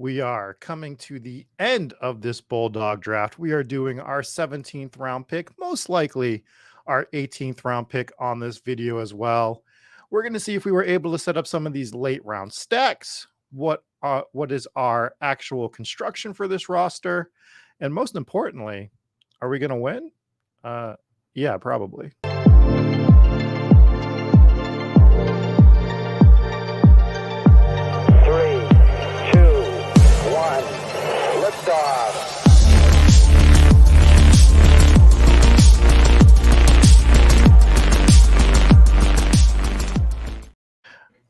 We are coming to the end of this Bulldog draft. We are doing our 17th round pick, most likely our 18th round pick on this video as well. We're going to see if we were able to set up some of these late round stacks, what is our actual construction for this roster, and most importantly, are we going to win? Yeah, probably.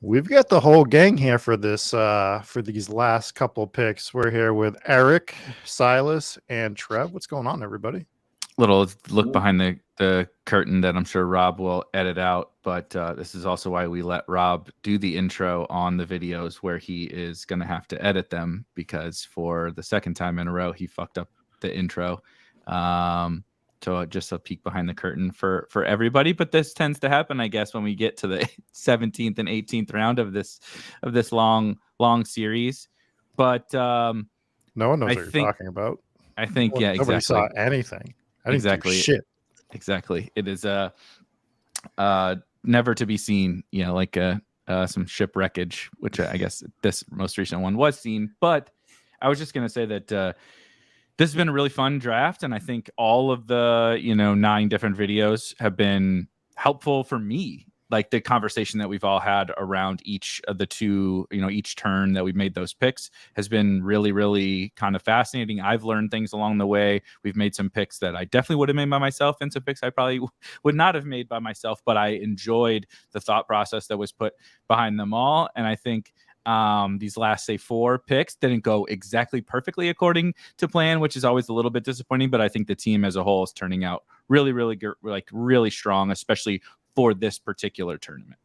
We've got the whole gang here for this for these last couple picks. We're here with Eric, Silas, and Trev. What's going on, everybody? Little look behind the curtain that I'm sure Rob will edit out, but this is also why we let Rob do the intro on the videos where he is going to have to edit them, because for the second time in a row he fucked up the intro. So just a peek behind the curtain for everybody, but this tends to happen, I guess, when we get to the 17th and 18th round of this long series. But no one knows what you're talking about. I think yeah, nobody exactly. saw anything. I didn't do shit. Exactly. It is never to be seen. You know, like some shipwreckage, which I guess this most recent one was seen. But I was just gonna say that. This has been a really fun draft, and I think all of the 9 different videos have been helpful for me. Like the conversation that we've all had around each of the two, each turn that we've made those picks has been really, really kind of fascinating. I've learned things along the way. We've made some picks that I definitely would have made by myself, and some picks I probably would not have made by myself, but I enjoyed the thought process that was put behind them all. And I think these last, say, 4 picks didn't go exactly perfectly according to plan, which is always a little bit disappointing. But I think the team as a whole is turning out really, really good, like really strong, especially for this particular tournament.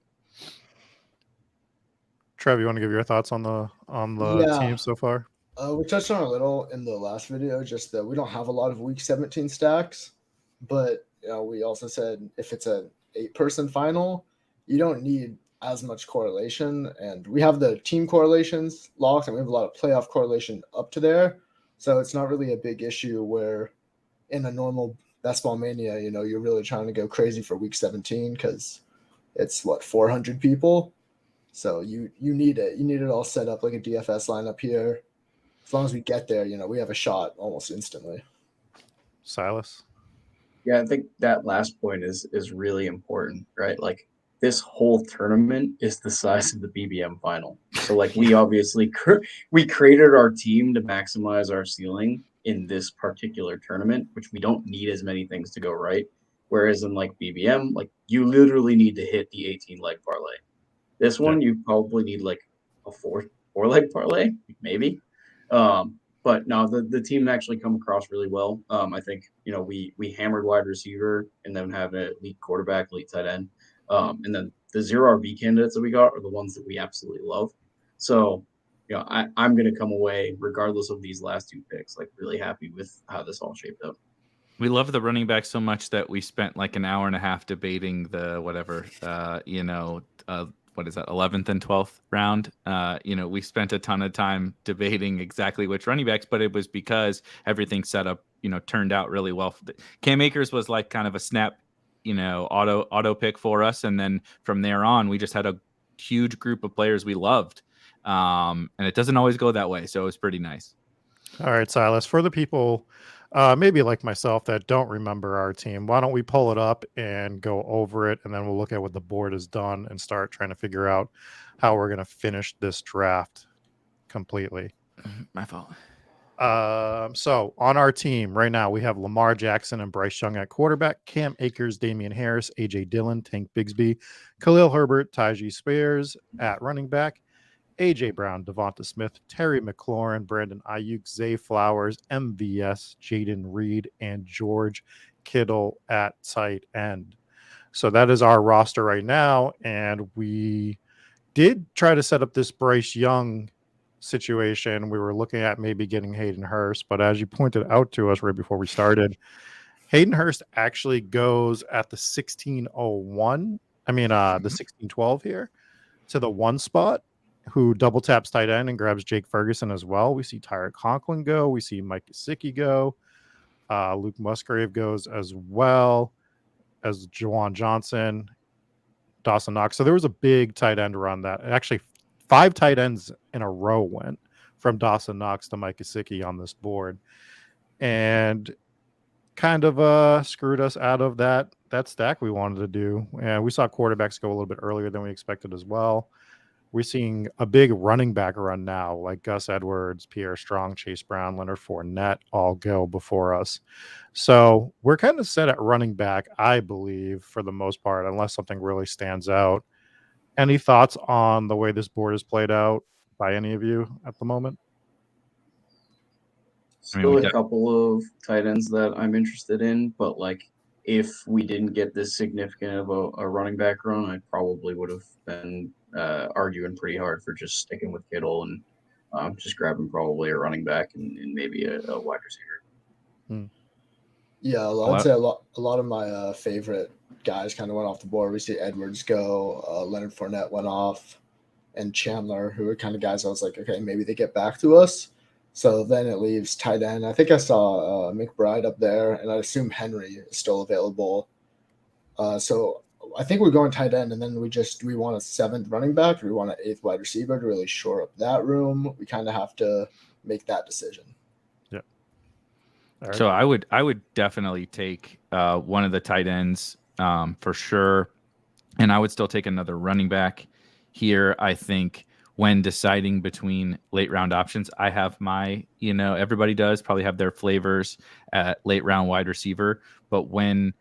Trev, you want to give your thoughts on the team so far? We touched on a little in the last video, just that we don't have a lot of week 17 stacks, but we also said if it's an 8-person final, you don't need as much correlation, and we have the team correlations locked, and we have a lot of playoff correlation up to there, so it's not really a big issue where in a normal Best Ball Mania, you're really trying to go crazy for week 17 because it's 400 people, so you need it all set up like a DFS lineup here. As long as we get there, we have a shot almost instantly. Silas? Yeah, I think that last point is really important, right? Like, this whole tournament is the size of the BBM final. So, like, we obviously we created our team to maximize our ceiling in this particular tournament, which we don't need as many things to go right. Whereas in like BBM, like you literally need to hit the 18 leg parlay. This one, you probably need like a four leg parlay, maybe. But no, the team actually come across really well. I think we hammered wide receiver and then have an elite quarterback, elite tight end. And then the 0 RB candidates that we got are the ones that we absolutely love. So, I'm going to come away, regardless of these last 2 picks, like really happy with how this all shaped up. We love the running back so much that we spent like an hour and a half debating the whatever, what is that, 11th and 12th round? We spent a ton of time debating exactly which running backs, but it was because everything set up, turned out really well. Cam Akers was like kind of a snap, auto pick for us. And then from there on, we just had a huge group of players we loved. And it doesn't always go that way. So it was pretty nice. All right, Silas, for the people maybe like myself that don't remember our team, why don't we pull it up and go over it, and then we'll look at what the board has done and start trying to figure out how we're going to finish this draft completely. My fault. So on our team right now, we have Lamar Jackson and Bryce Young at quarterback, Cam Akers, Damian Harris, AJ Dillon, Tank Bigsby, Khalil Herbert, Tyjae Spears at running back, AJ Brown, Devonta Smith, Terry McLaurin, Brandon Ayuk, Zay Flowers, MVS, Jaden Reed, and George Kittle at tight end. So that is our roster right now. And we did try to set up this Bryce Young situation. We were looking at maybe getting Hayden Hurst, but as you pointed out to us right before we started, Hayden Hurst actually goes at the 1601. The 1612 here to the 1 spot. who double taps tight end and grabs Jake Ferguson as well. We see Tyler Conklin go. We see Mike Gesicki go. Luke Musgrave goes as well as Jawan Johnson, Dawson Knox. So there was a big tight end run that actually 5 tight ends in a row went from Dawson Knox to Mike Gesicki on this board, and kind of screwed us out of that stack we wanted to do. And we saw quarterbacks go a little bit earlier than we expected as well. We're seeing a big running back run now, like Gus Edwards, Pierre Strong, Chase Brown, Leonard Fournette all go before us. So we're kind of set at running back, I believe, for the most part, unless something really stands out. Any thoughts on the way this board is played out by any of you at the moment? Still a couple of tight ends that I'm interested in, but like if we didn't get this significant of a running back run, I probably would have been arguing pretty hard for just sticking with Kittle and just grabbing probably a running back and maybe a wide receiver. Yeah, I'd say a lot of my favorite guys kind of went off the board. We see Edwards go, Leonard Fournette went off, and Chandler, who are kind of guys I was like, okay, maybe they get back to us. So then it leaves tight end. I think I saw McBride up there, and I assume Henry is still available. So I think we're going tight end, and then do we want a 7th running back, or do we want an 8th wide receiver to really shore up that room? We kind of have to make that decision. Yeah. Right. So I would definitely take one of the tight ends for sure, and I would still take another running back here. I think when deciding between late round options, I have my, everybody does probably have their flavors at late round wide receiver. But when,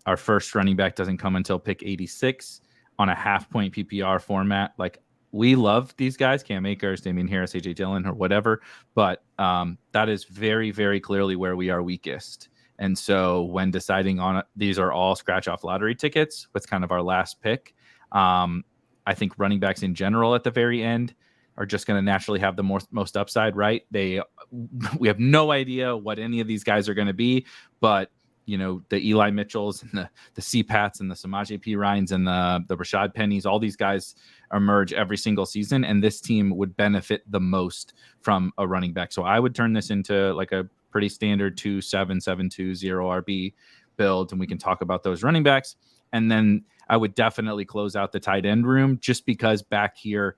our first running back doesn't come until pick 86 on a half-point PPR format, like we love these guys, Cam Akers, Damian Harris, AJ Dillon, or whatever. But that is very, very clearly where we are weakest. And so when deciding on it, these are all scratch-off lottery tickets with kind of our last pick. I think running backs in general at the very end are just going to naturally have the most upside, right? We have no idea what any of these guys are going to be, but the Eli Mitchells and the C-Pats and the Samaje P. Ryans and the Rashad Pennies, all these guys emerge every single season, and this team would benefit the most from a running back. So I would turn this into like a pretty standard 2-7-7-2 0 RB build, and we can talk about those running backs. And then I would definitely close out the tight end room, just because back here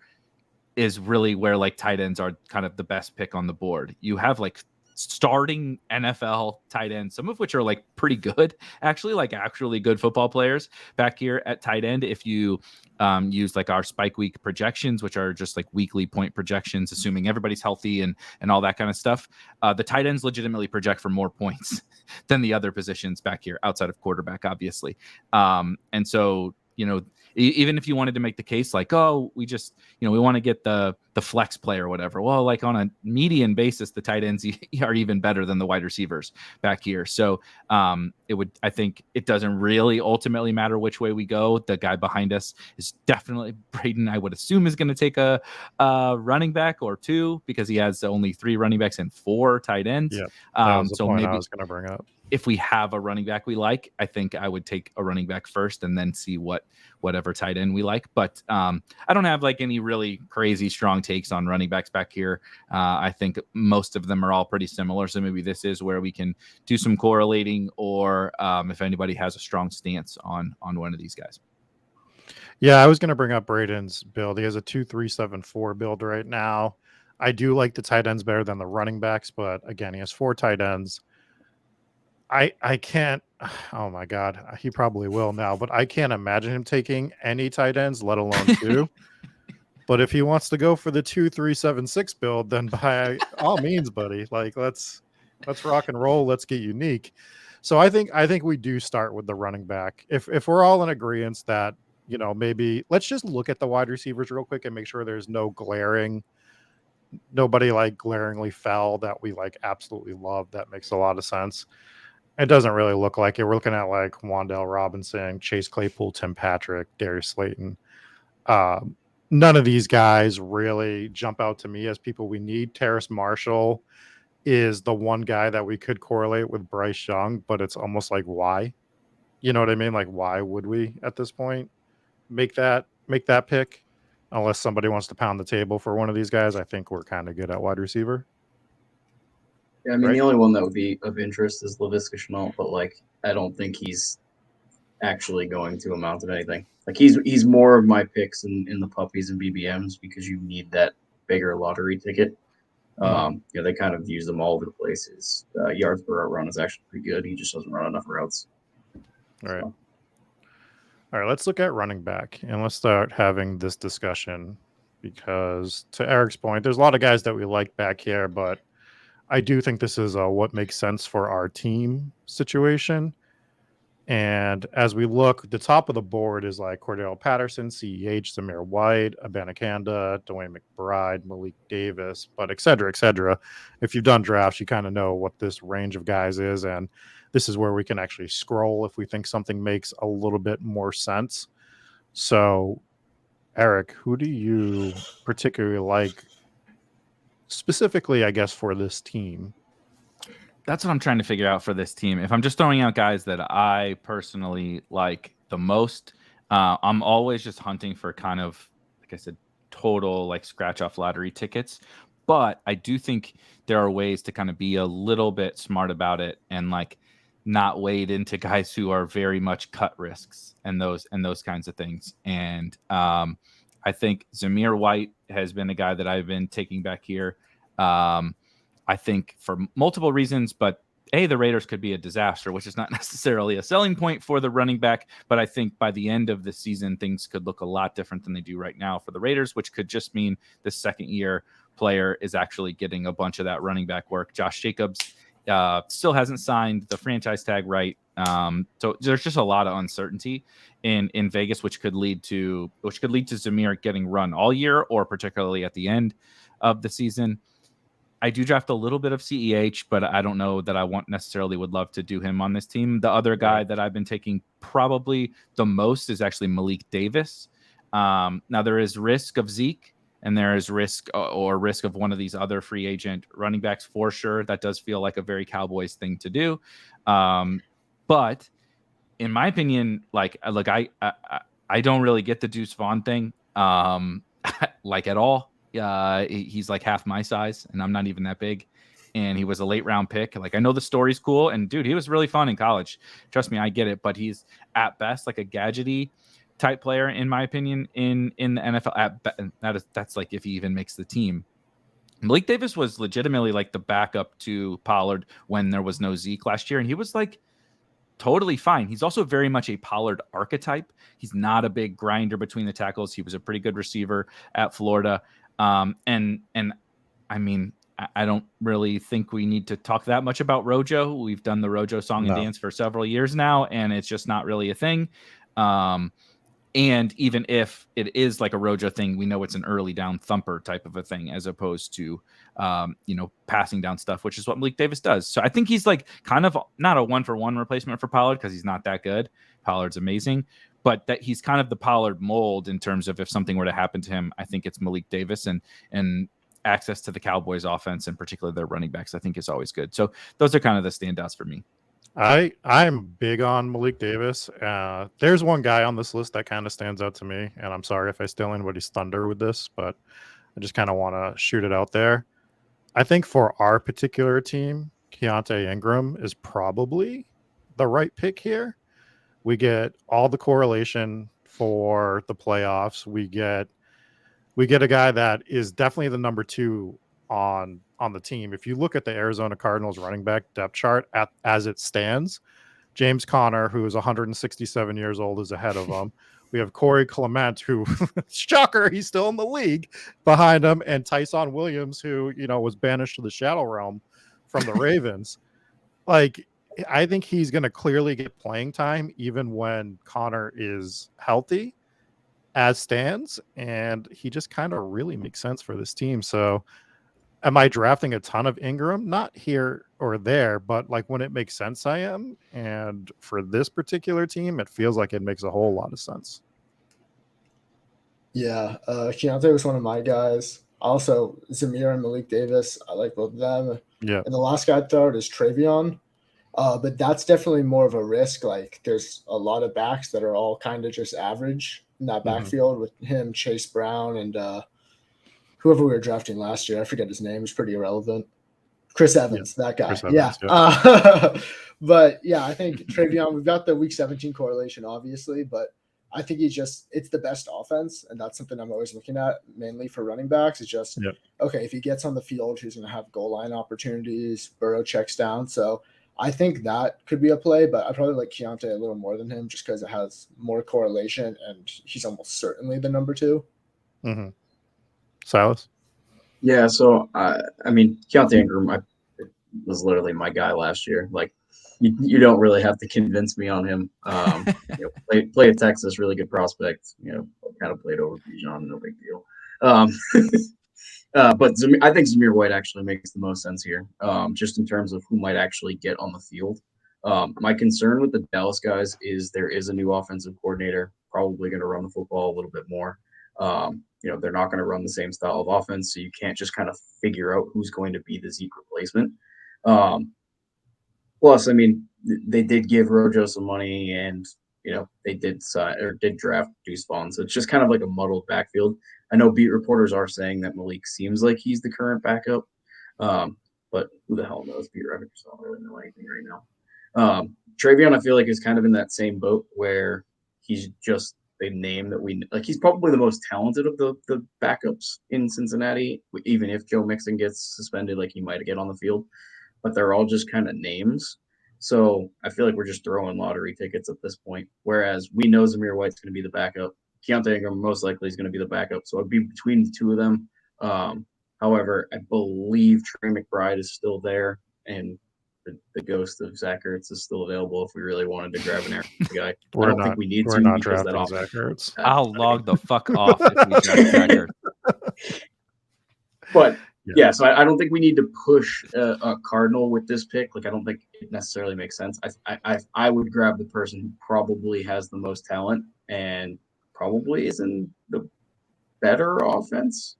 is really where like tight ends are kind of the best pick on the board. You have like starting NFL tight ends, some of which are like pretty good, actually, like actually good football players back here at tight end. If you use like our spike week projections, which are just like weekly point projections, assuming everybody's healthy and all that kind of stuff, the tight ends legitimately project for more points than the other positions back here outside of quarterback, obviously. And so, even if you wanted to make the case like, oh, we just, we want to get the flex play or whatever. Well, like on a median basis, the tight ends are even better than the wide receivers back here. So I think it doesn't really ultimately matter which way we go. The guy behind us is definitely Braden, I would assume, is going to take a running back or 2 because he has only 3 running backs and 4 tight ends. Yeah, that was the so point maybe I was going to bring up. If we have a running back we like, I think I would take a running back first and then see whatever tight end we like. But I don't have like any really crazy strong takes on running backs back here. I think most of them are all pretty similar. So maybe this is where we can do some correlating, or if anybody has a strong stance on one of these guys. Yeah, I was going to bring up Braden's build. He has a 2-3-7-4 build right now. I do like the tight ends better than the running backs, but again, he has 4 tight ends. I can't, oh my God, he probably will now, but I can't imagine him taking any tight ends, let alone 2. But if he wants to go for the 2-3-7-6 build, then by all means, buddy, like let's rock and roll. Let's get unique. So I think we do start with the running back. If we're all in agreement that, maybe let's just look at the wide receivers real quick and make sure there's nobody like glaringly fell that we like absolutely love. That makes a lot of sense. It doesn't really look like it. We're looking at like Wan'Dale Robinson, Chase Claypool, Tim Patrick, Darius Slayton. None of these guys really jump out to me as people we need. Terrace Marshall is the one guy that we could correlate with Bryce Young, but it's almost like why? You know what I mean? Like why would we at this point make that pick? Unless somebody wants to pound the table for one of these guys, I think we're kind of good at wide receiver. Yeah, I mean, Right. the only one that would be of interest is Laviska Shenault, but like, I don't think he's actually going to amount to anything. Like, he's more of my picks in the puppies and BBMs because you need that bigger lottery ticket. They kind of use them all over the places. Yards per route run is actually pretty good. He just doesn't run enough routes. All right. So. All right, let's look at running back and let's start having this discussion because, to Eric's point, there's a lot of guys that we like back here, but I do think this is what makes sense for our team situation. And as we look, the top of the board is like Cordell Patterson, CEH, Zamir White, Abanikanda, Dwayne McBride, Malik Davis, but et cetera, et cetera. If you've done drafts, you kind of know what this range of guys is. And this is where we can actually scroll if we think something makes a little bit more sense. So, Eric, who do you particularly like specifically, I guess, for this team? That's what I'm trying to figure out for this team. If I'm just throwing out guys that I personally like the most, I'm always just hunting for kind of, like I said, total like scratch off lottery tickets. But I do think there are ways to kind of be a little bit smart about it and like not wade into guys who are very much cut risks and those kinds of things. And I think Zamir White has been a guy that I've been taking back here. I think for multiple reasons, but the Raiders could be a disaster, which is not necessarily a selling point for the running back. But I think by the end of the season, things could look a lot different than they do right now for the Raiders, which could just mean the second year player is actually getting a bunch of that running back work. Josh Jacobs still hasn't signed the franchise tag right. So there's just a lot of uncertainty in Vegas, which could lead to Zamir getting run all year or particularly at the end of the season. I do draft a little bit of CEH, but I don't know that I would love to do him on this team. The other guy that I've been taking probably the most is actually Malik Davis. Now there is risk of Zeke and there is risk of one of these other free agent running backs for sure. That does feel like a very Cowboys thing to do. But in my opinion, like I don't really get the Deuce Vaughn thing like at all. He's like half my size and I'm not even that big. And he was a late round pick. Like I know the story's cool. And dude, he was really fun in college. Trust me, I get it. But he's at best like a gadgety type player, in my opinion, in the NFL. That's like if he even makes the team. Malik Davis was legitimately like the backup to Pollard when there was no Zeke last year. And he was like totally fine. He's also very much a Pollard archetype. He's not a big grinder between the tackles. He was a pretty good receiver at Florida. And I mean, I don't really think we need to talk that much about Rojo. We've done the Rojo song and dance for several years now, and it's just not really a thing. And even if it is like a Rojo thing, we know it's an early down thumper type of a thing, as opposed to, passing down stuff, which is what Malik Davis does. So I think he's like kind of not a 1-for-1 replacement for Pollard because he's not that good. Pollard's amazing, but that he's kind of the Pollard mold in terms of if something were to happen to him, I think it's Malik Davis and access to the Cowboys offense and particularly their running backs, I think is always good. So those are kind of the standouts for me. I'm big on Malik Davis. There's one guy on this list that kind of stands out to me, and I'm sorry if I steal anybody's thunder with this, but I just kind of want to shoot it out there. I think for our particular team, Keontae Ingram is probably the right pick here. We get all the correlation for the playoffs. We get a guy that is definitely the number 2 on the team. If you look at the Arizona Cardinals running back depth chart as it stands, James Conner, who is 167 years old, is ahead of him. We have Corey Clement, who, shocker, he's still in the league behind him, and Tyson Williams, who, was banished to the Shadow Realm from the Ravens. Like, I think he's going to clearly get playing time even when Conner is healthy as stands, and he just kind of really makes sense for this team. So am I drafting a ton of Ingram? Not here or there, but like when it makes sense, I am. And for this particular team, it feels like it makes a whole lot of sense. Yeah, Keontae was one of my guys. Also, Zamir and Malik Davis, I like both of them. Yeah. And the last guy I'd throw out is Travion. But that's definitely more of a risk. Like there's a lot of backs that are all kind of just average in that Mhm. backfield with him, Chase Brown, and whoever we were drafting last year. I forget his name. He's pretty irrelevant. Chris Evans, that guy. Chris Yeah. Evans, But yeah, I think Travion, we've got the week 17 correlation, obviously, but I think it's the best offense. And that's something I'm always looking at mainly for running backs. It's just, Yep. okay, if he gets on the field, he's going to have goal line opportunities, Burrow checks down. So I think that could be a play, but I probably like Keontae a little more than him just because it has more correlation and he's almost certainly the number 2. Mm-hmm. Silas? Yeah, so I mean, Keontae Ingram was literally my guy last year. Like, you don't really have to convince me on him. Play at Texas, really good prospect. Kind of played over Bijan, no big deal. But I think Zamir White actually makes the most sense here, just in terms of who might actually get on the field. My concern with the Dallas guys is there is a new offensive coordinator, probably going to run the football a little bit more. They're not going to run the same style of offense, so you can't just kind of figure out who's going to be the Zeke replacement. Plus, I mean, they did give Rojo some money, and they did draft Deuce Vaughn, so it's just kind of like a muddled backfield. I know beat reporters are saying that Malik seems like he's the current backup, but who the hell knows? Beat reporters don't really know anything right now. Travion, I feel like, is kind of in that same boat where he's just a name that we like. He's probably the most talented of the backups in Cincinnati. Even if Joe Mixon gets suspended, like, he might get on the field, but they're all just kind of names. So I feel like we're just throwing lottery tickets at this point. Whereas we know Zamir White's going to be the backup. Keontae Ingram most likely is going to be the backup. So it'd be between the two of them. However, I believe Trey McBride is still there, and the ghost of Zach Ertz is still available if we really wanted to grab an Arizona guy. I don't think we need to because that Zach Ertz. I'll log the fuck off if we draft Zach Ertz. But yeah, so I don't think we need to push a Cardinal with this pick. Like, I don't think it necessarily makes sense. I would grab the person who probably has the most talent and probably is in the better offense.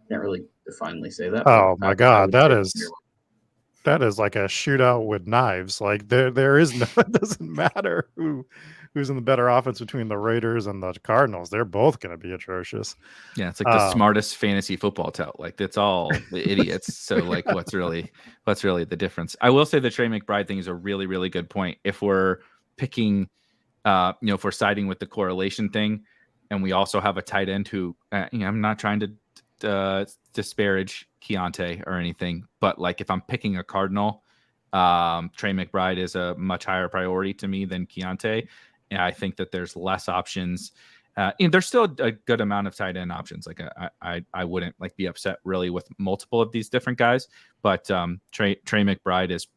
Can't really definitely say that. Oh my God, that is like a shootout with knives. Like, there is no, it doesn't matter who's in the better offense between the Raiders and the Cardinals. They're both going to be atrocious. Yeah, it's like the smartest fantasy football tout. Like, that's all the idiots. So, like, what's really the difference? I will say the Trey McBride thing is a really, really good point. If we're picking, if we're siding with the correlation thing, and we also have a tight end who, I'm not trying to disparage Keontae or anything, but like, if I'm picking a Cardinal, Trey McBride is a much higher priority to me than Keontae. And I think that there's less options. There's still a good amount of tight end options. Like, I wouldn't like be upset really with multiple of these different guys, but Trey McBride is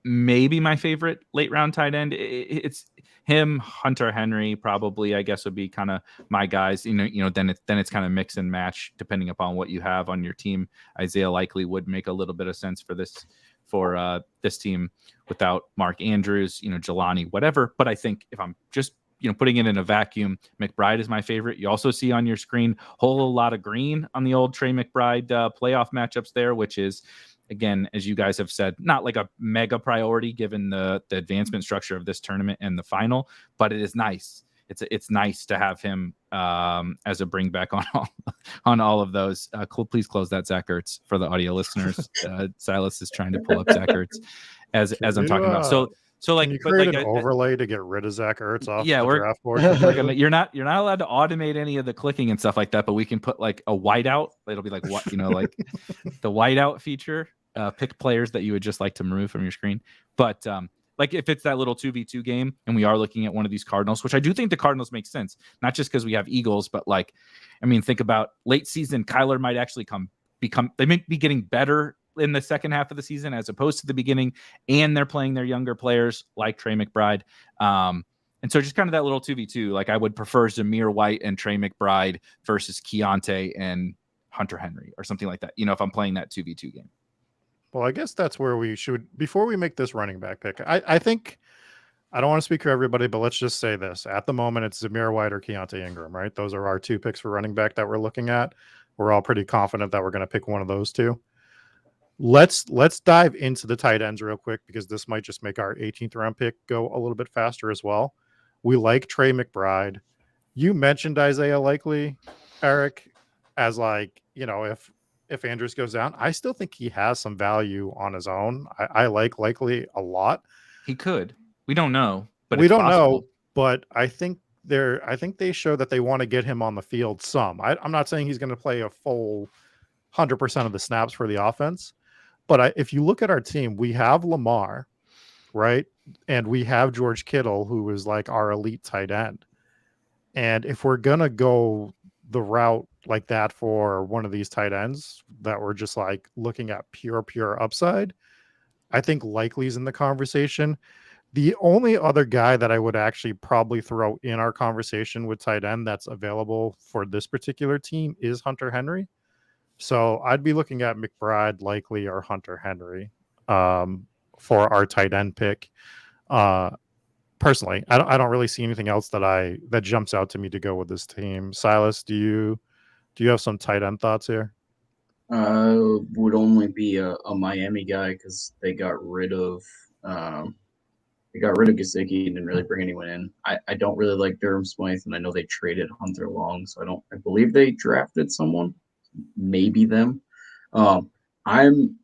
maybe my favorite late round tight end. It's him, Hunter Henry, probably, I guess, would be kind of my guys. Then it's kind of mix and match depending upon what you have on your team. Isaiah likely would make a little bit of sense for this team without Mark Andrews, Jelani, whatever. But I think if I'm just putting it in a vacuum, McBride is my favorite. You also see on your screen whole lot of green on the old Trey McBride playoff matchups there, which is, again, as you guys have said, not like a mega priority given the advancement structure of this tournament and the final, but it is nice. It's nice to have him as a bring back on all of those. Please close that, Zach Ertz, for the audio listeners. Silas is trying to pull up Zach Ertz as I'm talking about. So like, can you create an overlay to get rid of Zach Ertz off the draft board? You're not allowed to automate any of the clicking and stuff like that, but we can put like a whiteout. It'll be like what like the whiteout feature. Pick players that you would just like to remove from your screen. But like, if it's that little 2v2 game and we are looking at one of these Cardinals, which I do think the Cardinals make sense, not just because we have Eagles, but like, I mean, think about late season, Kyler might actually they may be getting better in the second half of the season as opposed to the beginning, and they're playing their younger players like Trey McBride. And so just kind of that little 2v2, like, I would prefer Zamir White and Trey McBride versus Keontae and Hunter Henry or something like that, if I'm playing that 2v2 game. Well, I guess that's where we should, before we make this running back pick, I think, I don't want to speak for everybody, but let's just say this. At the moment, it's Zamir White or Keontae Ingram, right? Those are our two picks for running back that we're looking at. We're all pretty confident that we're going to pick one of those two. Let's dive into the tight ends real quick, because this might just make our 18th round pick go a little bit faster as well. We like Trey McBride. You mentioned Isaiah Likely, Eric, as like, if Andrews goes down, I still think he has some value on his own. I like Likely a lot. He could. We don't know, but We it's don't possible. know, but I think they show that they want to get him on the field some. I'm not saying he's going to play a full 100% of the snaps for the offense, but if you look at our team, we have Lamar, right? And we have George Kittle, who is like our elite tight end. And if we're going to go the route like that for one of these tight ends that we're just like looking at pure upside, I think Likely's in the conversation. The only other guy that I would actually probably throw in our conversation with tight end that's available for this particular team is Hunter Henry. So I'd be looking at McBride, Likely, or Hunter Henry for our tight end pick. Personally, I don't really see anything else that jumps out to me to go with this team. Silas, do you have some tight end thoughts here? Would only be a Miami guy because they got rid of Gesicki and didn't really bring anyone in. I don't really like Durham Smythe, and I know they traded Hunter Long, so I believe they drafted someone, maybe them. I'm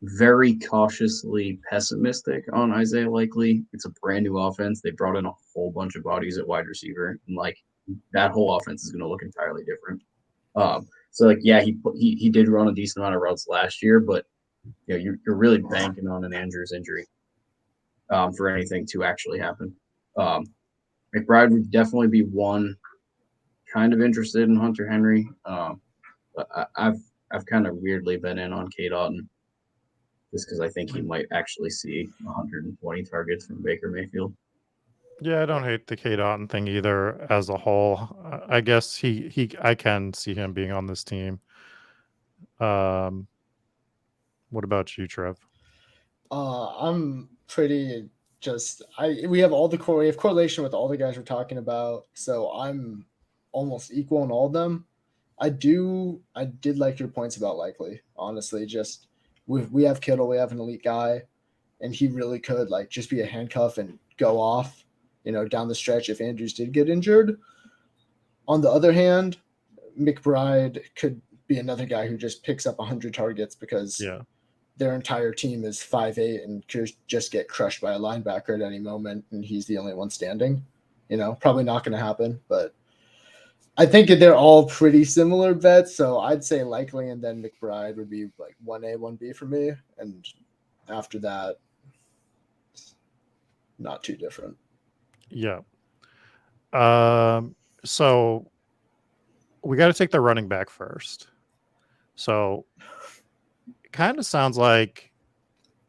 very cautiously pessimistic on Isaiah Likely. It's a brand new offense. They brought in a whole bunch of bodies at wide receiver, and like that whole offense is going to look entirely different. So like, yeah, he did run a decent amount of routes last year, but you're really banking on an Andrews injury for anything to actually happen. McBride would definitely be one kind of interested in Hunter Henry, but I've kind of weirdly been in on Cade Otton just because I think he might actually see 120 targets from Baker Mayfield. Yeah, I don't hate the Cade Otton thing either as a whole. I guess I can see him being on this team. What about you, Trev? I'm pretty we have correlation with all the guys we're talking about, so I'm almost equal in all of them. I did like your points about Likely, honestly. Just we have Kittle, we have an elite guy, and he really could like just be a handcuff and go off, down the stretch if Andrews did get injured. On the other hand, McBride could be another guy who just picks up 100 targets because their entire team is 5'8" and could just get crushed by a linebacker at any moment, and he's the only one standing. Probably not going to happen, but I think they're all pretty similar bets. So I'd say Likely and then McBride would be like 1A, 1B for me. And after that, not too different. Yeah. So we got to take the running back first. So it kind of sounds like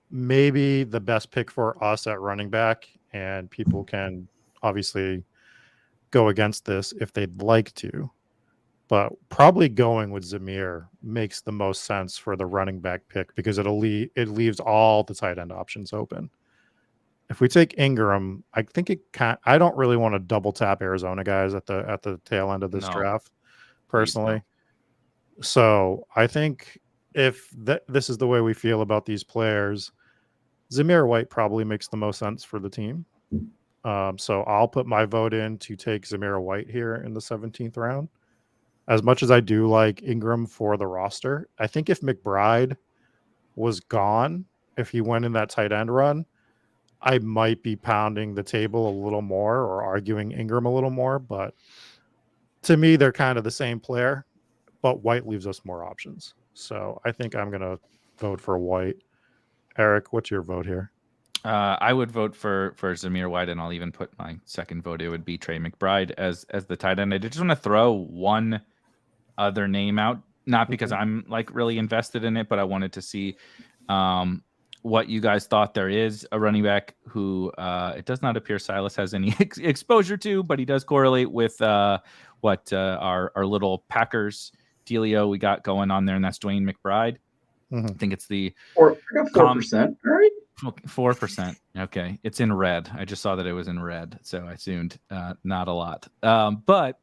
maybe the best pick for us at running back, and people can obviously go against this if they'd like to, but probably going with Zamir makes the most sense for the running back pick because it leaves all the tight end options open. If we take Ingram, I think I don't really want to double tap Arizona guys at the tail end of this draft, personally. So I think if this is the way we feel about these players, Zamir White probably makes the most sense for the team. So I'll put my vote in to take Zamir White here in the 17th round. As much as I do like Ingram for the roster, I think if McBride was gone, if he went in that tight end run, I might be pounding the table a little more or arguing Ingram a little more. But to me, they're kind of the same player, but White leaves us more options. So I think I'm going to vote for White. Eric, what's your vote here? I would vote for Zamir White, and I'll even put my second vote. It would be Trey McBride as the tight end. I just want to throw one other name out, not because I'm like really invested in it, but I wanted to see what you guys thought. There is a running back who it does not appear Silas has any exposure to, but he does correlate with what our little Packers dealio we got going on there, and that's Dwayne McBride. I think it's the 4%, right? 4%. Okay. It's in red. I just saw that it was in red. So I assumed not a lot. But,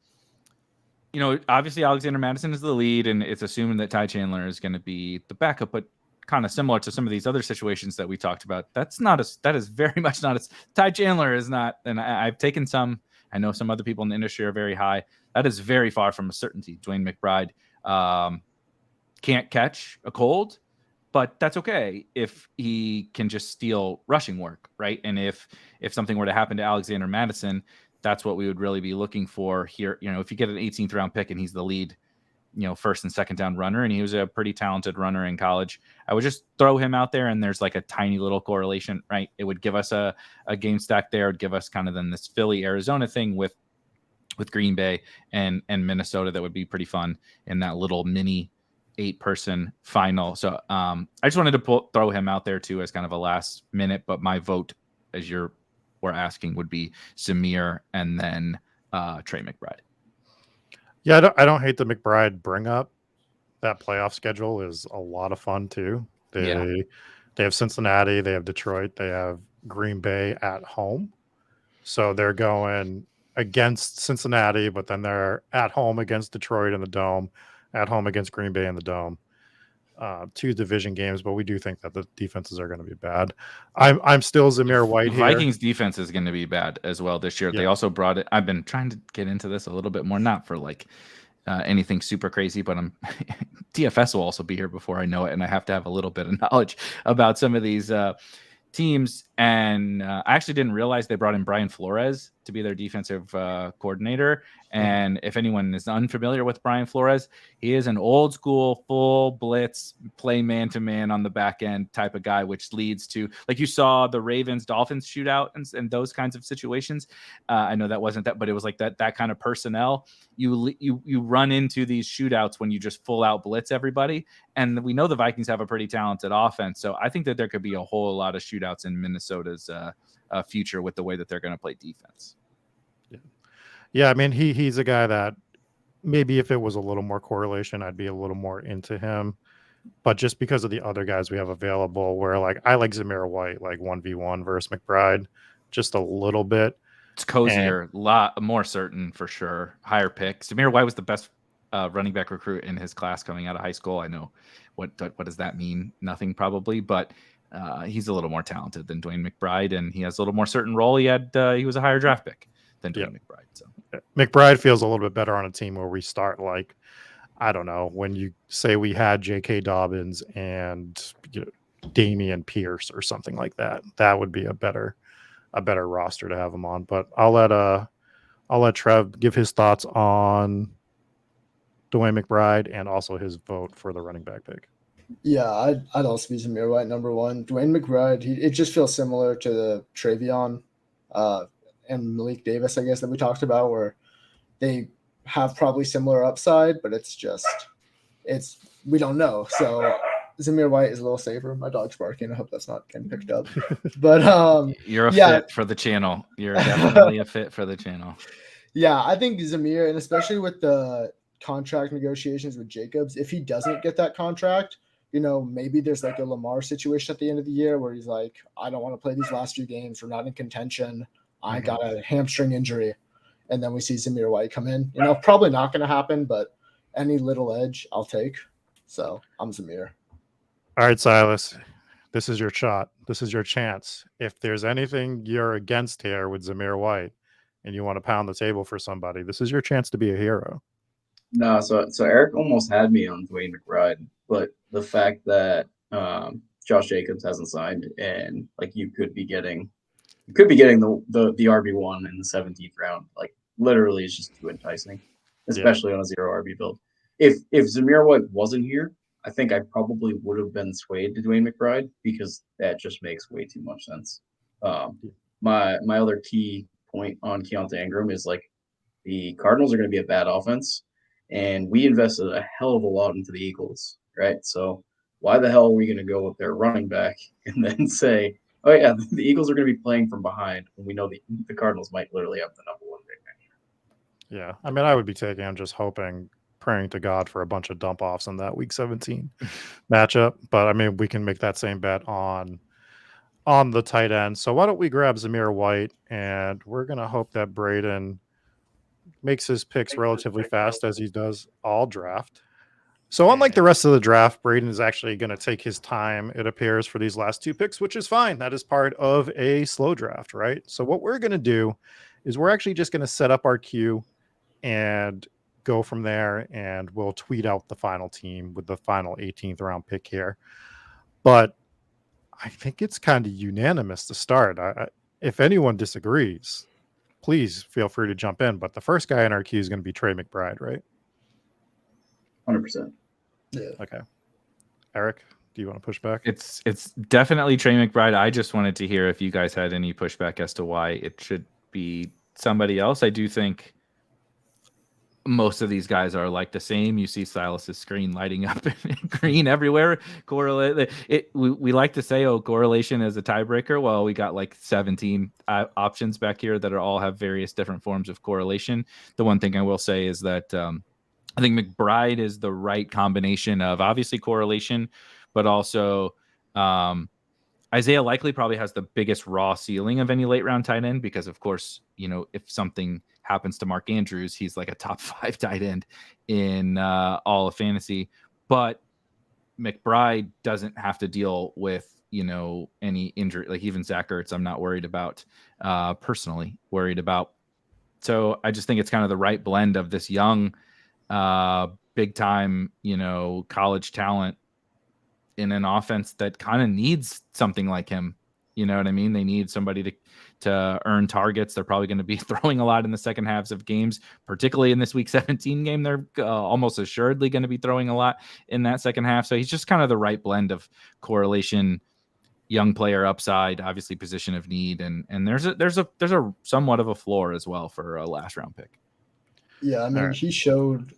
obviously Alexander Madison is the lead, and it's assuming that Ty Chandler is going to be the backup, but kind of similar to some of these other situations that we talked about. That is very much not as Ty Chandler is not. And I've taken some I know some other people in the industry are very high. That is very far from a certainty. Dwayne McBride can't catch a cold, but that's okay if he can just steal rushing work, right? And if something were to happen to Alexander Madison, that's what we would really be looking for here. If you get an 18th round pick and he's the lead, first and second down runner, and he was a pretty talented runner in college, I would just throw him out there, and there's like a tiny little correlation, right? It would give us a game stack there. It would give us kind of then this Philly Arizona thing with Green Bay and Minnesota that would be pretty fun in that little mini 8-person final. So I just wanted to throw him out there too as kind of a last minute, but my vote, as we're asking, would be Zamir and then Trey McBride. Yeah, I don't hate the McBride bring up. That playoff schedule is a lot of fun too. They have Cincinnati, they have Detroit, they have Green Bay at home. So they're going against Cincinnati, but then they're at home against Detroit in the Dome, at home against Green Bay in the Dome. 2 division games, but we do think that the defenses are going to be bad. I'm still Zamir White here. Vikings defense is going to be bad as well this year. Yeah. They also brought it. I've been trying to get into this a little bit more, not for like anything super crazy, but DFS will also be here before I know it, and I have to have a little bit of knowledge about some of these teams. And I actually didn't realize they brought in Brian Flores to be their defensive coordinator. And if anyone is unfamiliar with Brian Flores, he is an old school full blitz play man-to-man on the back end type of guy, which leads to, like you saw the Ravens Dolphins shootout and those kinds of situations. I know that wasn't that, but it was like that kind of personnel. You run into these shootouts when you just full out blitz everybody. And we know the Vikings have a pretty talented offense. So I think that there could be a whole lot of shootouts in Minnesota's future with the way that they're going to play defense. Yeah, I mean, he's a guy that maybe if it was a little more correlation, I'd be a little more into him. But just because of the other guys we have available, where like I like Zamir White, like 1v1 versus McBride, just a little bit. It's cozier, a lot more certain for sure. Higher pick. Zamir White was the best running back recruit in his class coming out of high school. I know what does that mean? Nothing probably, but he's a little more talented than Dwayne McBride, and he has a little more certain role. He was a higher draft pick than Dwayne McBride. So McBride feels a little bit better on a team where we start like, I don't know, when you say we had J.K. Dobbins and Damian Pierce or something like that. That would be a better roster to have him on. But I'll let Trev give his thoughts on Dwayne McBride and also his vote for the running back pick. Yeah, I'd also be Zamir White number 1. Dwayne McBride, it just feels similar to the Travion and Malik Davis, I guess, that we talked about, where they have probably similar upside, but we don't know. So Zamir White is a little safer. My dog's barking. I hope that's not getting picked up. But you're a fit for the channel. You're definitely a fit for the channel. Yeah, I think Zamir, and especially with the contract negotiations with Jacobs, if he doesn't get that contract, maybe there's like a Lamar situation at the end of the year where he's like, I don't want to play these last few games. We're not in contention. I got a hamstring injury. And then we see Zamir White come in. Probably not going to happen, but any little edge I'll take. So I'm Zamir. All right, Silas, this is your shot. This is your chance. If there's anything you're against here with Zamir White and you want to pound the table for somebody, this is your chance to be a hero. No, so Eric almost had me on Dwayne McBride, but the fact that Josh Jacobs hasn't signed, and like you could be getting the RB1 in the 17th round, like literally it's just too enticing, especially on a 0 RB build. If Zamir White wasn't here, I think I probably would have been swayed to Dwayne McBride because that just makes way too much sense. My other key point on Keontae Ingram is like the Cardinals are going to be a bad offense. And we invested a hell of a lot into the Eagles, right? So why the hell are we going to go with their running back and then say, oh, yeah, the Eagles are going to be playing from behind when we know the Cardinals might literally have the number 1 pick next year? Yeah, I mean, I would be taking him just hoping, praying to God for a bunch of dump-offs in that Week 17 matchup. But, I mean, we can make that same bet on the tight end. So why don't we grab Zamir White, and we're going to hope that Braden makes his picks relatively fast as he does all draft. So unlike the rest of the draft, Braden is actually going to take his time, it appears, for these last 2 picks, which is fine. That is part of a slow draft, right? So what we're going to do is we're actually just going to set up our queue and go from there, and we'll tweet out the final team with the final 18th round pick here. But I think it's kind of unanimous to start. If anyone disagrees, please feel free to jump in. But the first guy in our queue is going to be Trey McBride, right? 100%. Yeah. Okay. Eric, do you want to push back? It's definitely Trey McBride. I just wanted to hear if you guys had any pushback as to why it should be somebody else. I do think most of these guys are like the same. You see Silas's screen lighting up in green everywhere. Correlate. We like to say, oh, correlation is a tiebreaker. Well, we got like 17 options back here that are all have various different forms of correlation. The one thing I will say is that I think McBride is the right combination of obviously correlation, but also Isaiah Likely probably has the biggest raw ceiling of any late round tight end because, of course, you know, if something happens to Mark Andrews, he's like a top 5 tight end in all of fantasy. But McBride doesn't have to deal with, you know, any injury. Like even Zach Ertz, I'm not worried about, personally worried about. So I just think it's kind of the right blend of this young, big time, you know, college talent in an offense that kind of needs something like him. You know what I mean? They need somebody to earn targets. They're probably going to be throwing a lot in the second halves of games, particularly in this week 17 game. They're almost assuredly going to be throwing a lot in that second half. So he's just kind of the right blend of correlation, young player upside, obviously position of need, and there's a somewhat of a floor as well for a last round pick. Yeah, I mean, right. he showed.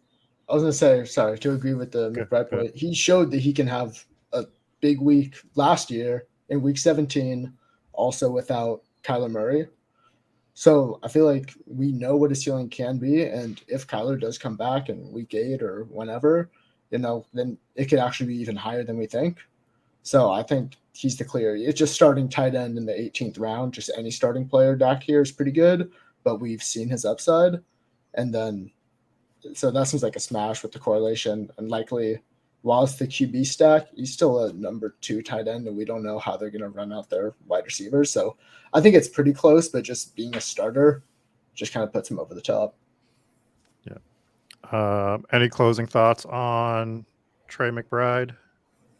I was gonna say, sorry, to agree with the McBride point. He showed that he can have a big week last year in week 17, also without Kyler Murray. So I feel like we know what his ceiling can be, and if Kyler does come back in week 8 or whenever, you know, then it could actually be even higher than we think. So I think he's the clear. It's just starting tight end in the 18th round. Just any starting player back here is pretty good, but we've seen his upside, and then so that seems like a smash with the correlation. And likely, while it's the QB stack, he's still a number 2 tight end, and we don't know how they're going to run out their wide receivers. So I think it's pretty close, but just being a starter just kind of puts him over the top. Yeah. Any closing thoughts on Trey McBride,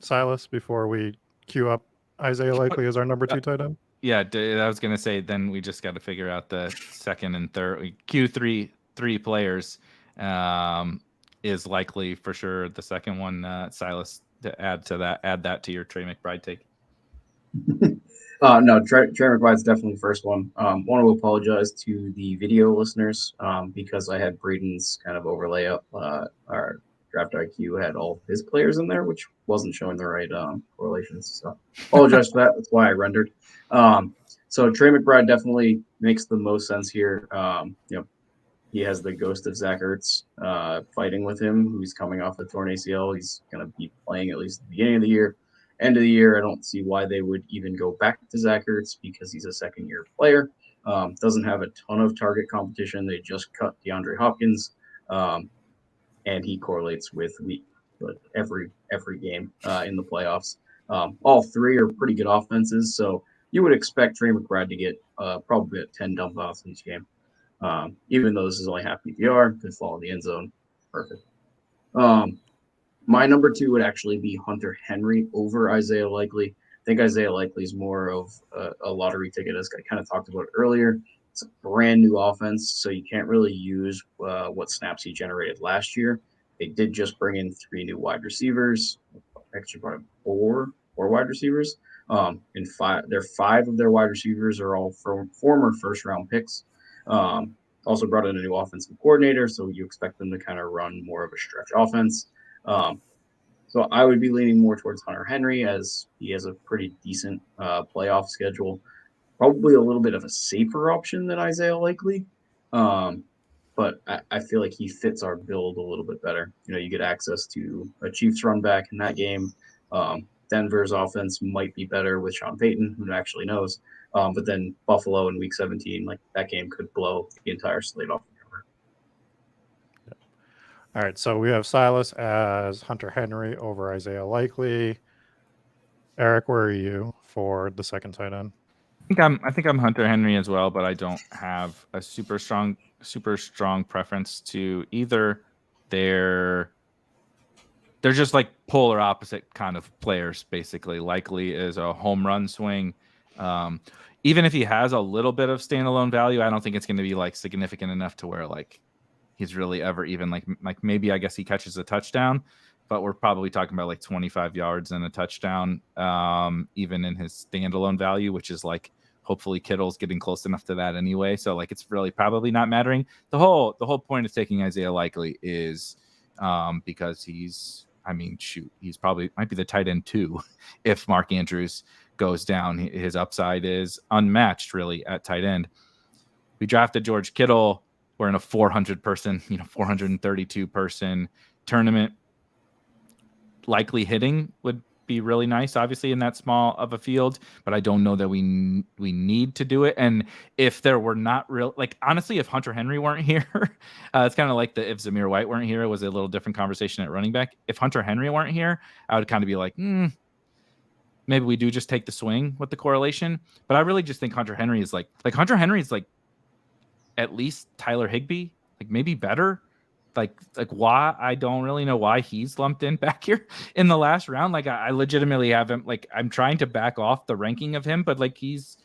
Silas, before we queue up Isaiah Likely as our number 2 tight end? Yeah, I was gonna say. Then we just got to figure out the second and third three players. Is Likely for sure the second one. Silas, to add that to your Trey McBride take. No, Trey McBride's definitely the first one. Want to apologize to the video listeners because I had Braden's kind of overlay up. Our draft IQ had all of his players in there, which wasn't showing the right correlations. So apologize for that. That's why I rendered. So Trey McBride definitely makes the most sense here. You know, he has the ghost of Zach Ertz fighting with him, who's coming off a torn ACL. He's going to be playing at least at the beginning of the year. End of the year, I don't see why they would even go back to Zach Ertz because he's a second-year player. Doesn't have a ton of target competition. They just cut DeAndre Hopkins, and he correlates with every game in the playoffs. All three are pretty good offenses, so you would expect Trey McBride to get probably 10 dump offs in each game. Even though this is only half PPR, could fall in the end zone. Perfect. My number 2 would actually be Hunter Henry over Isaiah Likely. I think Isaiah Likely is more of a lottery ticket, as I kind of talked about earlier. It's a brand new offense, so you can't really use what snaps he generated last year. They did just bring in 3 new wide receivers. Actually, brought in four wide receivers. And 5 of their wide receivers are all former first-round picks. Also brought in a new offensive coordinator, so you expect them to kind of run more of a stretch offense. So I would be leaning more towards Hunter Henry as he has a pretty decent playoff schedule. Probably a little bit of a safer option than Isaiah Likely. But I feel like he fits our build a little bit better. You know, you get access to a Chiefs run back in that game. Denver's offense might be better with Sean Payton, who actually knows. But then Buffalo in week 17, like that game could blow the entire slate off the cover. All right, so we have Silas as Hunter Henry over Isaiah Likely. Eric, where are you for the second tight end? I think I'm Hunter Henry as well, but I don't have a super strong preference to either. They're just like polar opposite kind of players, basically. Likely is a home run swing. Even if he has a little bit of standalone value, I don't think it's going to be like significant enough to where like he's really ever even like maybe I guess he catches a touchdown, but we're probably talking about like 25 yards and a touchdown, even in his standalone value, which is like hopefully Kittle's getting close enough to that anyway. So like it's really probably not mattering. The whole point of taking Isaiah Likely is because he's probably might be the tight end too if Mark Andrews goes down. His upside is unmatched really at tight end. We drafted George Kittle. We're in a 400 person, 432 person tournament. Likely hitting would be really nice, obviously, in that small of a field, but I don't know that we need to do it. And if there were not real, like, honestly, if Hunter Henry weren't here, it's kind of like if Zamir White weren't here, it was a little different conversation at running back. If Hunter Henry weren't here, I would kind of be like, maybe we do just take the swing with the correlation. But I really just think Hunter Henry is like at least Tyler Higbee, like maybe better. Like why? I don't really know why he's lumped in back here in the last round. Like I legitimately have him. Like I'm trying to back off the ranking of him, but like he's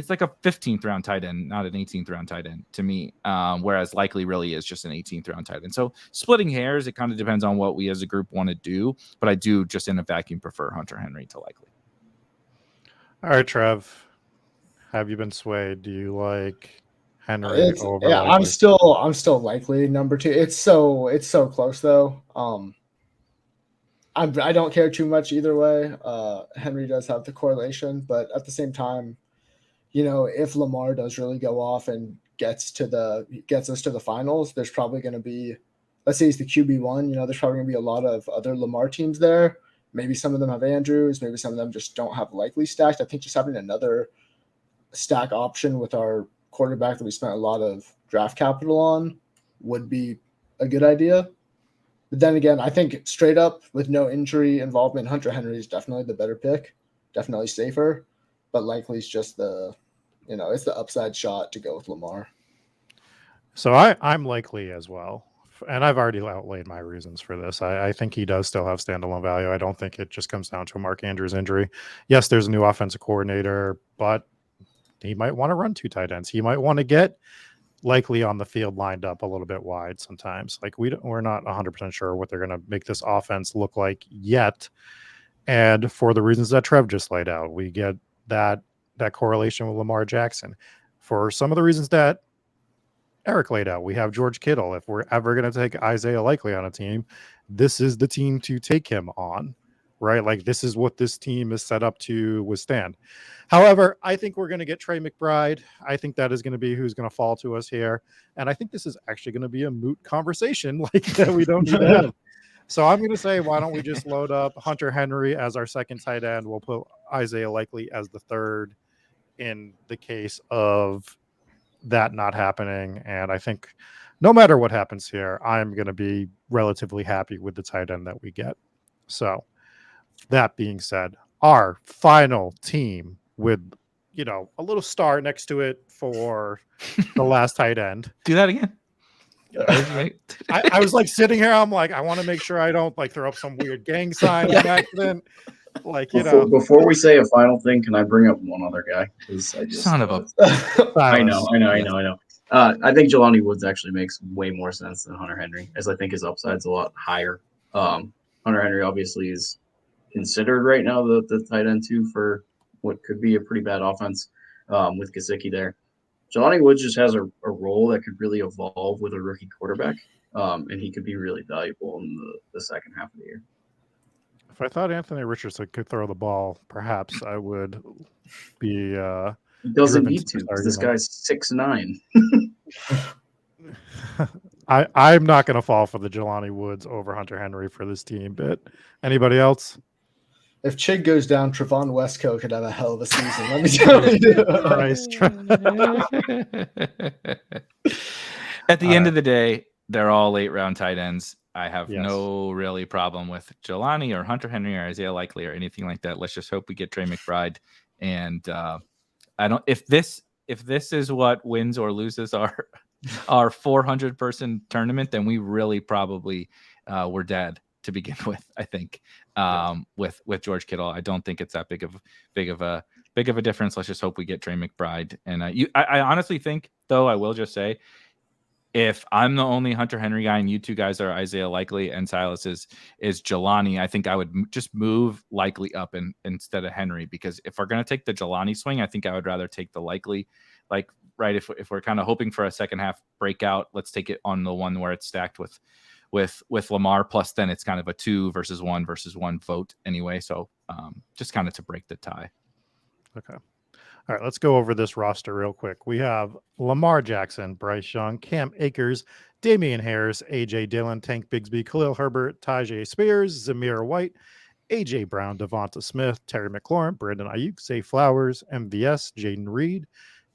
like a 15th round tight end, not an 18th round tight end to me. Whereas Likely really is just an 18th round tight end. So splitting hairs, it kind of depends on what we as a group want to do. But I do just in a vacuum prefer Hunter Henry to Likely. All right, Trev, have you been swayed? Do you like Henry over Likely? I'm still Likely number 2. It's so close though. I don't care too much either way. Henry does have the correlation, but at the same time, if Lamar does really go off and gets us to the finals, there's probably going to be, let's say he's the QB1, there's probably going to be a lot of other Lamar teams there. Maybe some of them have Andrews, maybe some of them just don't have Likely stacked. I think just having another stack option with our quarterback that we spent a lot of draft capital on would be a good idea. But then again, I think straight up with no injury involvement, Hunter Henry is definitely the better pick, definitely safer, but Likely's just it's the upside shot to go with Lamar. So I'm Likely as well. And I've already outlaid my reasons for this. I think he does still have standalone value. I don't think it just comes down to a Mark Andrews injury. Yes, there's a new offensive coordinator, but he might want to run 2 tight ends. He might want to get Likely on the field lined up a little bit wide sometimes. Like we're not 100% sure what they're going to make this offense look like yet. And for the reasons that Trev just laid out, we get that correlation with Lamar Jackson. For some of the reasons that Eric laid out, we have George Kittle. If we're ever going to take Isaiah Likely on a team, this is the team to take him on, right? Like this is what this team is set up to withstand. However, I think we're going to get Trey McBride. I think that is going to be who's going to fall to us here. And I think this is actually going to be a moot conversation like that we don't need to have. So I'm going to say, why don't we just load up Hunter Henry as our second tight end? We'll put Isaiah Likely as the third in the case of that not happening. And I think no matter what happens here, I'm going to be relatively happy with the tight end that we get. So that being said, our final team with, a little star next to it for the last tight end. Do that again. I was like sitting here. I'm like, I want to make sure I don't like throw up some weird gang sign on accident. Like, before we say a final thing, can I bring up one other guy? Son of a. I know. I think Jelani Woods actually makes way more sense than Hunter Henry, as I think his upside's a lot higher. Hunter Henry obviously is considered right now the tight end 2 for what could be a pretty bad offense with Gesicki there. Jelani Woods just has a role that could really evolve with a rookie quarterback, and he could be really valuable in the second half of the year. If I thought Anthony Richardson could throw the ball, perhaps I would be. He doesn't need to because this guy's 6'9". I'm not going to fall for the Jelani Woods over Hunter Henry for this team. But anybody else? If Chig goes down, Trevon Westco could have a hell of a season. Let me tell you. At the end of the day, they're all late round tight ends. I have no really problem with Jelani or Hunter Henry or Isaiah Likely or anything like that. Let's just hope we get Trey McBride and if this is what wins or loses our 400 person tournament, then we really probably were dead to begin with. I think with George Kittle, I don't think it's that big of a difference. Let's just hope we get Trey McBride. And I honestly think, though, I will just say, if I'm the only Hunter Henry guy and you two guys are Isaiah Likely and Silas is Jelani, I think I would just move Likely up instead of Henry, because if we're going to take the Jelani swing, I think I would rather take the Likely. Like, right, if we're kind of hoping for a second half breakout, let's take it on the one where it's stacked with Lamar, plus then it's kind of a 2 versus 1 vote anyway. So just kind of to break the tie. Okay. All right, let's go over this roster real quick. We have Lamar Jackson, Bryce Young, Cam Akers, Damian Harris, A.J. Dillon, Tank Bigsby, Khalil Herbert, Tajay Spears, Zamir White, A.J. Brown, Devonta Smith, Terry McLaurin, Brandon Ayuk, Zay Flowers, MVS, Jaden Reed,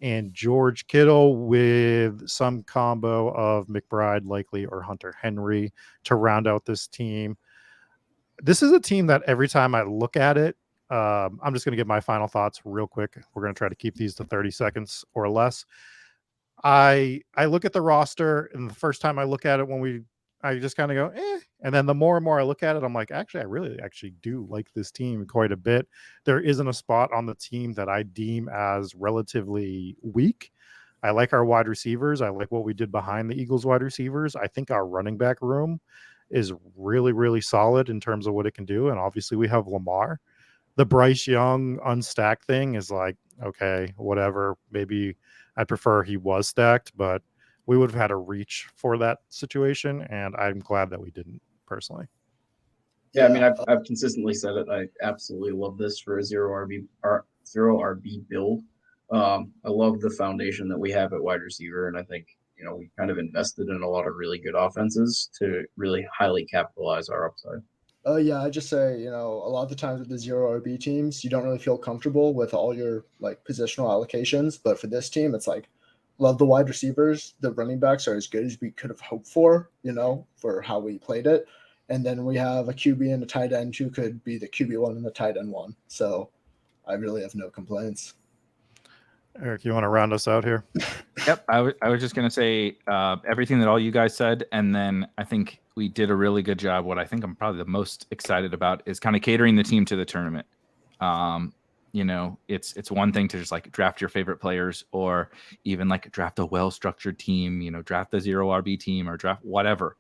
and George Kittle, with some combo of McBride, Likely, or Hunter Henry to round out this team. This is a team that every time I look at it, I'm just going to give my final thoughts real quick. We're going to try to keep these to 30 seconds or less. I look at the roster, and the first time I look at it, I just kind of go, eh. And then the more and more I look at it, I'm like, actually, I really do like this team quite a bit. There isn't a spot on the team that I deem as relatively weak. I like our wide receivers. I like what we did behind the Eagles wide receivers. I think our running back room is really, really solid in terms of what it can do. And obviously we have Lamar. The Bryce Young unstacked thing is like, okay, whatever. Maybe I'd prefer he was stacked, but we would have had a reach for that situation, and I'm glad that we didn't, personally. Yeah, I mean, I've consistently said it. I absolutely love this for a zero RB build. I love the foundation that we have at wide receiver, and I think we kind of invested in a lot of really good offenses to really highly capitalize our upside. Yeah, I just say, a lot of the times with the zero RB teams, you don't really feel comfortable with all your positional allocations. But for this team, it's like, love the wide receivers. The running backs are as good as we could have hoped for, for how we played it. And then we have a QB and a tight end who could be the QB1 and the tight end 1. So I really have no complaints. Eric, you want to round us out here? Yep. I was just going to say everything that all you guys said. And then I think we did a really good job. What I think I'm probably the most excited about is kind of catering the team to the tournament. It's one thing to just draft your favorite players, or even draft a well-structured team, draft the zero RB team or draft whatever.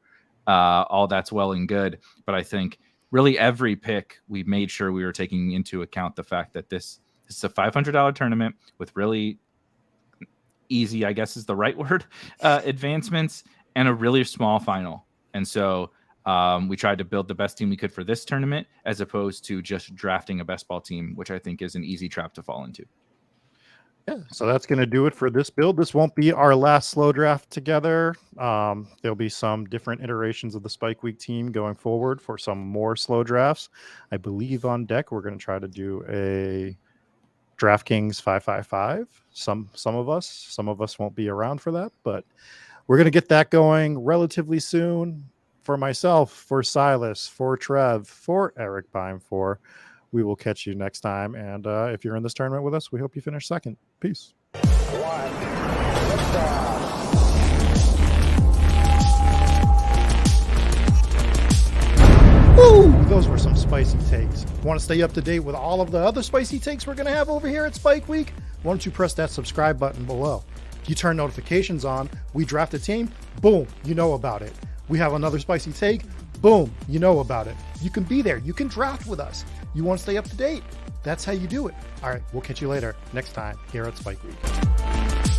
All that's well and good. But I think really every pick, we made sure we were taking into account the fact that this is a $500 tournament with really easy, I guess is the right word, advancements and a really small final. And so we tried to build the best team we could for this tournament, as opposed to just drafting a best ball team, which I think is an easy trap to fall into. Yeah, so that's going to do it for this build. This won't be our last slow draft together. There'll be some different iterations of the Spike Week team going forward for some more slow drafts. I believe on deck, we're going to try to do a DraftKings 555. Some of us won't be around for that, but we're going to get that going relatively soon. For myself, for Silas, for Trev, for Eric Bime, we will catch you next time. And if you're in this tournament with us, we hope you finish second. Peace. Woo! Those were some spicy takes. Want to stay up to date with all of the other spicy takes we're going to have over here at Spike Week? Why don't you press that subscribe button below? If you turn notifications on, we draft a team, boom, you know about it. We have another spicy take, boom, you know about it. You can be there. You can draft with us. You want to stay up to date? That's how you do it. All right, we'll catch you later next time here at Spike Week.